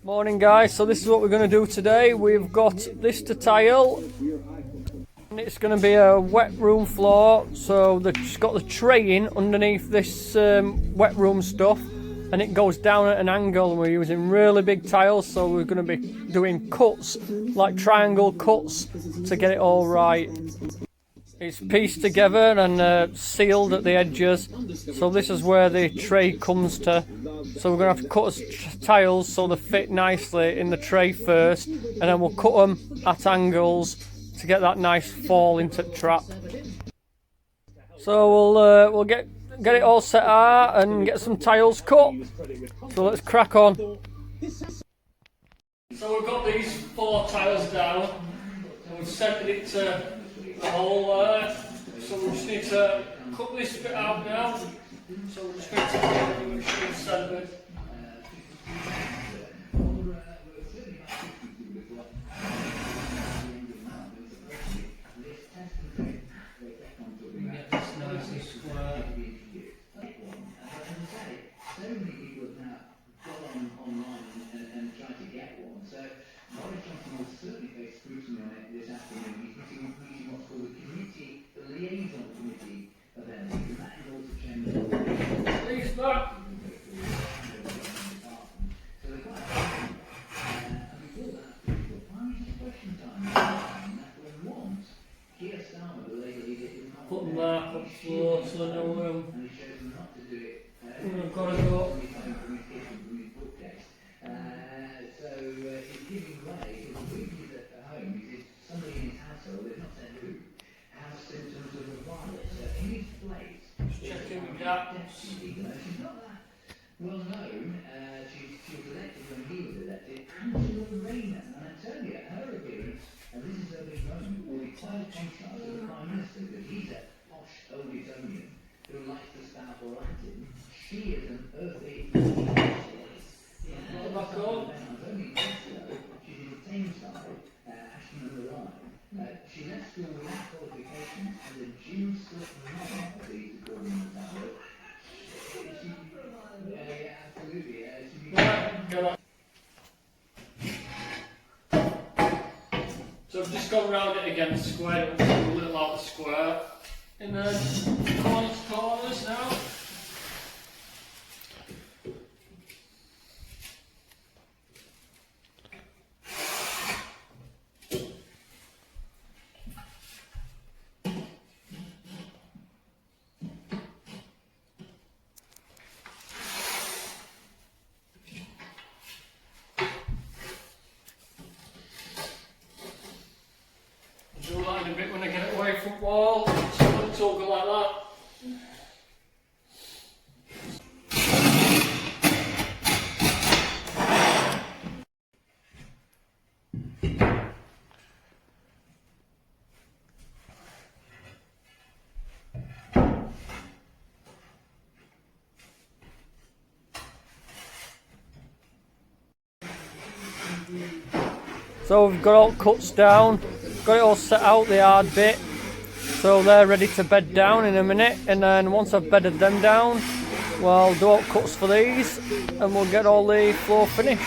Morning guys, so this is what we're going to do today. We've got this to tile and it's going to be a wet room floor, so it's got the tray in underneath this wet room stuff and it goes down at an angle, and we're using really big tiles, so we're going to be doing cuts, like triangle cuts, to get it all right. It's pieced together and sealed at the edges, so this is where the tray comes to. So we're going to have to cut tiles so they fit nicely in the tray first, and then we'll cut them at angles to get that nice fall into the trap. So we'll get it all set out and get some tiles cut. So let's crack on. So we've got these 4 tiles down and we've centered it to the hole there, so we just need to cut this bit out now. So we're just going to take it and make sure it's centered. Get this nicely square. So many people have now gone online and tried to get one. So Boris Johnson will certainly face scrutiny on it this afternoon. He's meeting what's called the liaison committee event, and that involves the chairman. Please stop. So they're quite and before that, primary question time. That was once Keir Starmer, the Labour leader, put them there, put floor, so they know and he shows them not to do it. We've got to go. So it's giving way, because the reason at home is if somebody in his household, they've not said who, has symptoms of a virus. So in his place, checking gaps. She's not that well known. She was elected when he was elected, Angela Rayner. And I tell you, her appearance, and this is a big moment, will be quite a contrast to the Prime Minister, because he's a posh old Etonian who likes to start Latin. She is an earthy back on. She's in the same side, Ashton and Lorraine. She left school without qualifications and a June slip mum, as they used to call them in the town. Yeah, absolutely. So I've just gone round it again, squared it a little out of the square. In the corners now. Do that in a bit when I get it away from wall, so it's all go like that. So we've got all cuts down, got it all set out, the hard bit, so they're ready to bed down in a minute, and then once I've bedded them down, well, do all cuts for these and we'll get all the floor finished.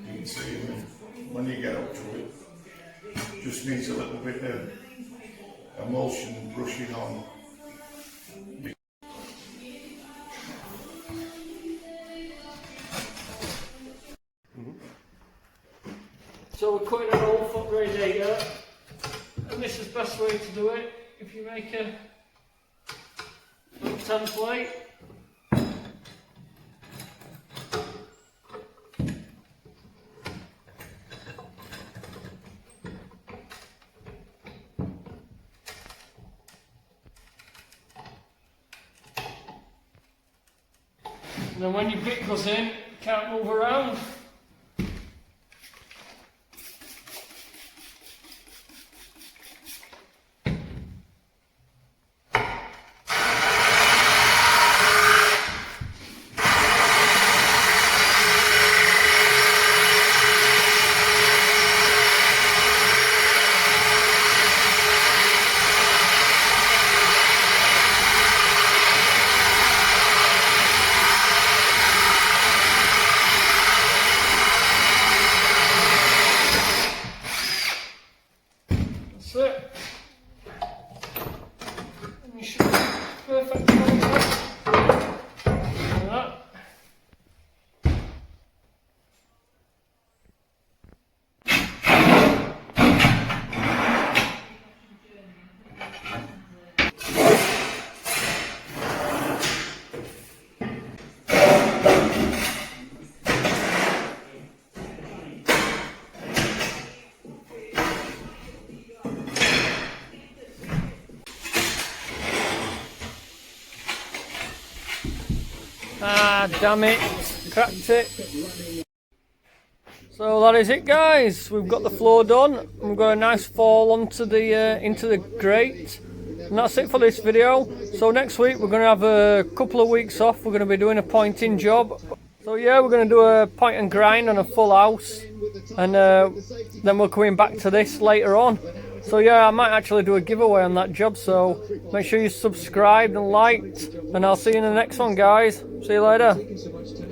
You can see when you get up to it, just needs a little bit of emulsion brushing on. So we're cutting an 8-foot radiator, and this is the best way to do it. If you make a little template, and then when your bit goes in, you can't move around. Ah, damn it. Cracked it. So that is it, guys. We've got the floor done. We've got a nice fall onto the into the grate. And that's it for this video. So next week we're going to have a couple of weeks off. We're going to be doing a pointing job. So yeah, we're going to do a point and grind on a full house. And then we're coming back to this later on. So yeah, I might actually do a giveaway on that job. So make sure you subscribed and liked. And I'll see you in the next one, guys. See you later.